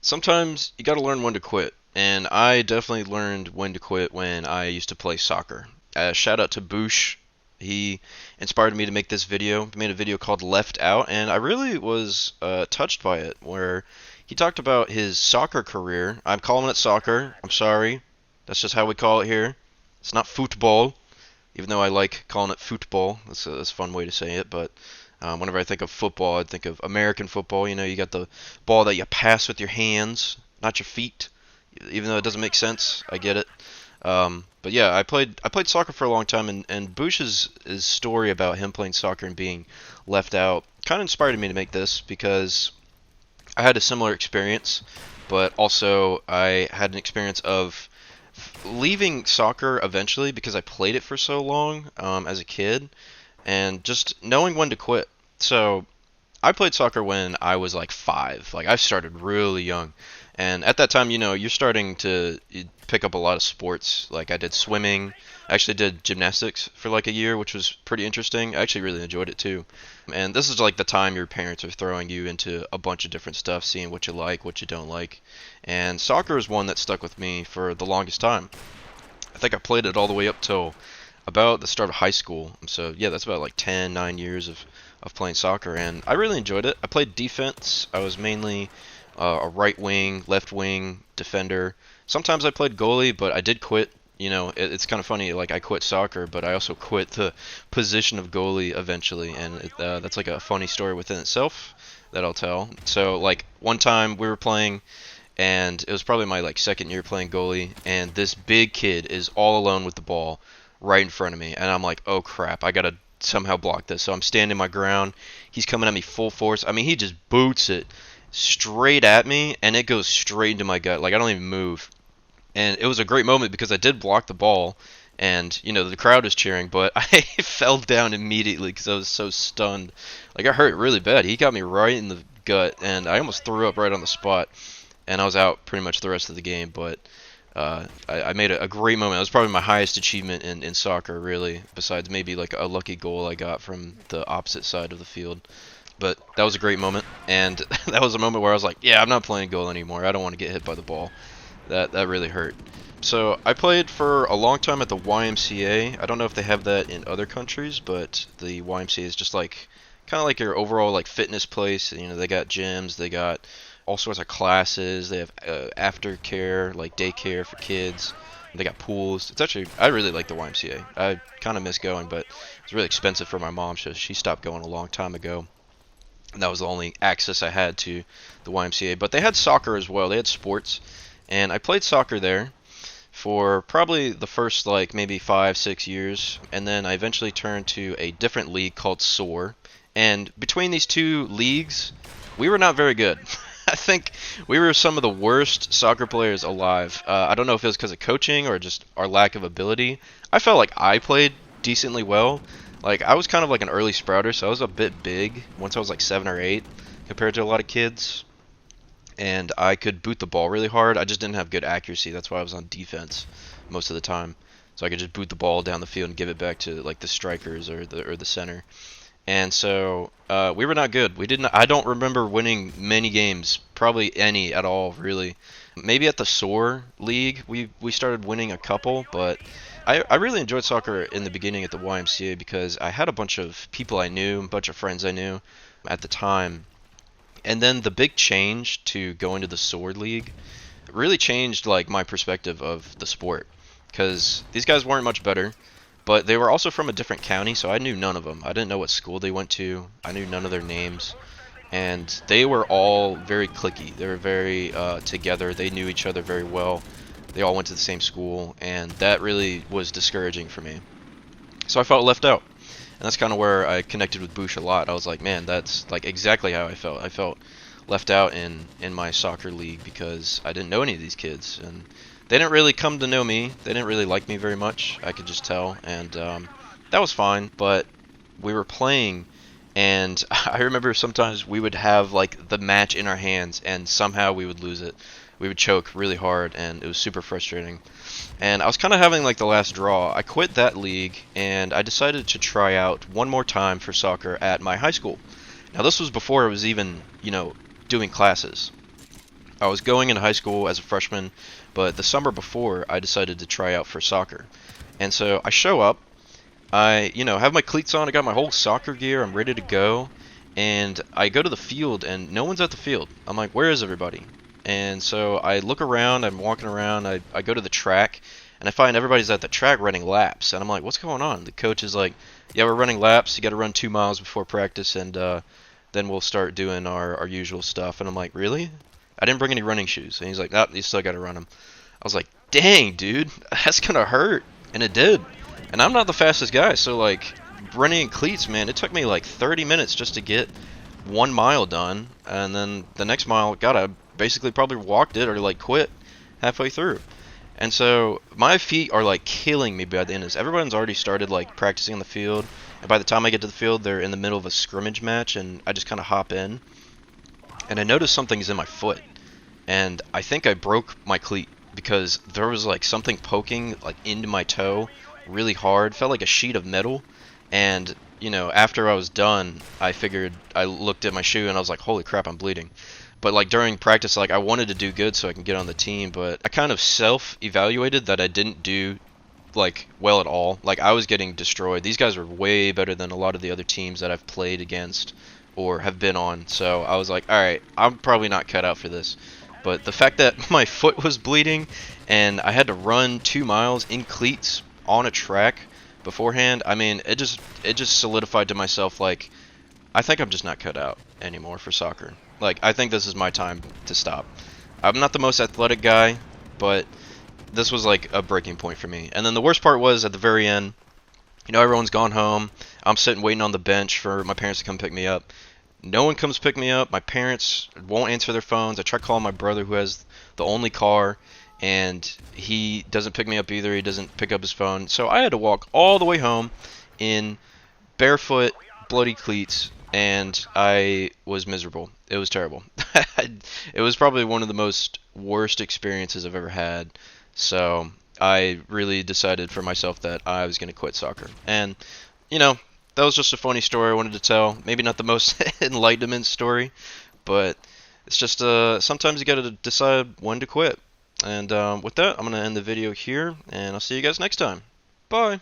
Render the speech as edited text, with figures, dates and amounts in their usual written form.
Sometimes you got to learn when to quit, and I definitely learned when to quit when I used to play soccer. Shout out to Boosh. He inspired me to make this video. He made a video called Left Out, and I really was touched by it, where he talked about his soccer career. I'm calling it soccer. I'm sorry. That's just how we call it here. It's not football, even though I like calling it football. That's a fun way to say it, but whenever I think of football, I think of American football. You know, you got the ball that you pass with your hands, not your feet. Even though it doesn't make sense, I get it. But yeah, I played soccer for a long time, and Bush's story about him playing soccer and being left out kind of inspired me to make this because I had a similar experience, but also I had an experience of leaving soccer eventually because I played it for so long as a kid, and just knowing when to quit. So I played soccer when I was like 5. Like I started really young. And at that time, you're starting to pick up a lot of sports. Like I did swimming. I actually did gymnastics for like a year, which was pretty interesting. I actually really enjoyed it too. And this is like the time your parents are throwing you into a bunch of different stuff, seeing what you like, what you don't like. And soccer is one that stuck with me for the longest time. I think I played it all the way up till about the start of high school. So yeah, that's about like 10, 9 years of playing soccer, and I really enjoyed it. I played defense. I was mainly a right wing, left wing defender. Sometimes I played goalie, but I did quit. It's kind of funny. Like I quit soccer, but I also quit the position of goalie eventually, and that's like a funny story within itself that I'll tell. So like one time we were playing, and it was probably my like second year playing goalie, and this big kid is all alone with the ball right in front of me, and I'm like, oh crap, I gotta somehow block this. So I'm standing my ground. He's coming at me full force. I mean, he just boots it straight at me, and it goes straight into my gut. Like I don't even move. And it was a great moment because I did block the ball, and the crowd was cheering, but I fell down immediately because I was so stunned. Like I hurt really bad. He got me right in the gut, and I almost threw up right on the spot, and I was out pretty much the rest of the game. But I made a great moment. It was probably my highest achievement in soccer, really, besides maybe like a lucky goal I got from the opposite side of the field. But that was a great moment, and that was a moment where I was like, yeah, I'm not playing goal anymore. I don't want to get hit by the ball. That really hurt. So I played for a long time at the YMCA. I don't know if they have that in other countries, but the YMCA is just like kind of like your overall like fitness place. They got gyms, they got all sorts of classes. They have aftercare, like daycare for kids. They got pools. It's actually I really like the YMCA. I kind of miss going, but it's really expensive for my mom, so she stopped going a long time ago. And that was the only access I had to the YMCA. But they had soccer as well. They had sports, and I played soccer there for probably the first like maybe 5, 6 years, and then I eventually turned to a different league called SOAR. And between these two leagues, we were not very good. I think we were some of the worst soccer players alive. I don't know if it was because of coaching or just our lack of ability. I felt like I played decently well. Like I was kind of like an early sprouter, so I was a bit big once I was like 7 or 8 compared to a lot of kids, and I could boot the ball really hard. I just didn't have good accuracy. That's why I was on defense most of the time. So I could just boot the ball down the field and give it back to like the strikers or the center. And so we were not good. We didn't. I don't remember winning many games, probably any at all, really. Maybe at the SOAR league we started winning a couple, but I really enjoyed soccer in the beginning at the YMCA because I had a bunch of people I knew, a bunch of friends I knew at the time. And then the big change to go into the sword league really changed like my perspective of the sport because these guys weren't much better, but they were also from a different county, so I knew none of them. I didn't know what school they went to. I knew none of their names, and they were all very cliquey. They were very together. They knew each other very well. They all went to the same school, and that really was discouraging for me. So I felt left out. And that's kind of where I connected with Bush a lot. I was like, man, that's like exactly how I felt. I felt left out in my soccer league because I didn't know any of these kids, and they didn't really come to know me. They didn't really like me very much. I could just tell, and that was fine. But we were playing, and I remember sometimes we would have like the match in our hands, and somehow we would lose it. We would choke really hard, and it was super frustrating. And I was kind of having like the last draw. I quit that league, and I decided to try out one more time for soccer at my high school. Now this was before I was even, doing classes. I was going into high school as a freshman, but the summer before, I decided to try out for soccer. And so I show up, have my cleats on, I got my whole soccer gear, I'm ready to go, and I go to the field and no one's at the field. I'm like, where is everybody? And so I look around, I'm walking around, I go to the track, and I find everybody's at the track running laps. And I'm like, what's going on? The coach is like, yeah, we're running laps, you gotta run 2 miles before practice, and then we'll start doing our usual stuff. And I'm like, really? I didn't bring any running shoes. And he's like, nope, you still gotta run them. I was like, dang, dude, that's gonna hurt. And it did. And I'm not the fastest guy, so like running in cleats, man, it took me like 30 minutes just to get 1 mile done, and then the next mile, God, I basically probably walked it or like quit halfway through. And so my feet are like killing me by the end of this. Everyone's already started like practicing on the field, and by the time I get to the field, they're in the middle of a scrimmage match, and I just kind of hop in, and I notice something's in my foot, and I think I broke my cleat because there was like something poking like into my toe really hard, felt like a sheet of metal. And after I was done, I looked at my shoe and I was like, holy crap, I'm bleeding. But like during practice, like I wanted to do good so I can get on the team, but I kind of self-evaluated that I didn't do like well at all. Like I was getting destroyed. These guys are way better than a lot of the other teams that I've played against or have been on. So I was like, all right, I'm probably not cut out for this. But the fact that my foot was bleeding and I had to run 2 miles in cleats on a track beforehand, I mean, it just solidified to myself like I think I'm just not cut out anymore for soccer. Like I think this is my time to stop. I'm not the most athletic guy, but this was like a breaking point for me. And then the worst part was at the very end, everyone's gone home. I'm sitting waiting on the bench for my parents to come pick me up. No one comes pick me up. My parents won't answer their phones. I try calling my brother who has the only car, and he doesn't pick me up either. He doesn't pick up his phone. So I had to walk all the way home in barefoot, bloody cleats, and I was miserable. It was terrible. It was probably one of the most worst experiences I've ever had. So I really decided for myself that I was going to quit soccer. And, that was just a funny story I wanted to tell. Maybe not the most enlightenment story, but it's just sometimes you got to decide when to quit. And with that, I'm going to end the video here, and I'll see you guys next time. Bye!